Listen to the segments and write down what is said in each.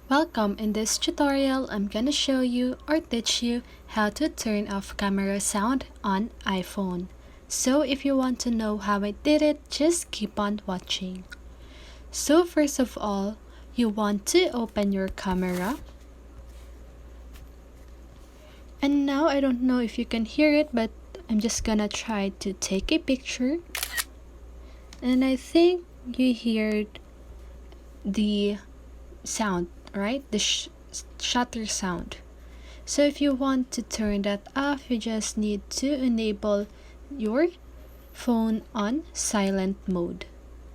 Welcome. In this tutorial, I'm gonna show you or teach you how to turn off camera sound on iPhone. So if you want to know how I did it, just keep on watching. So first of all, you want to open your camera. And now I don't know if you can hear it, but I'm just gonna try to take a picture. And I think you hear the sound, right? The shutter sound. So if you want to turn that off, you just need to enable your phone on silent mode.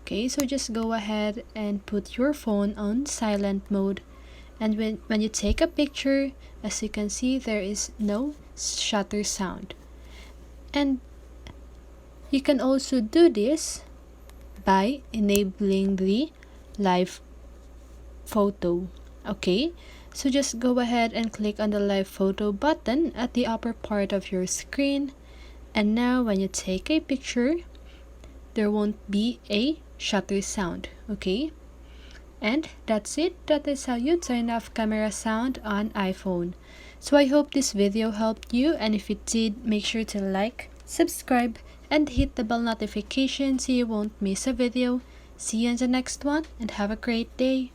Okay, so just go ahead and put your phone on silent mode. And when you take a picture, as you can see, there is no shutter sound. And you can also do this by enabling the live photo. Okay, so just go ahead and click on the live photo button at the upper part of your screen, and now when you take a picture, there won't be a shutter sound. Okay, and that's it. That is how you turn off camera sound on iPhone. So I hope this video helped you, and if it did, make sure to like, subscribe, and hit the bell notification so you won't miss a video. See you in the next one, and have a great day.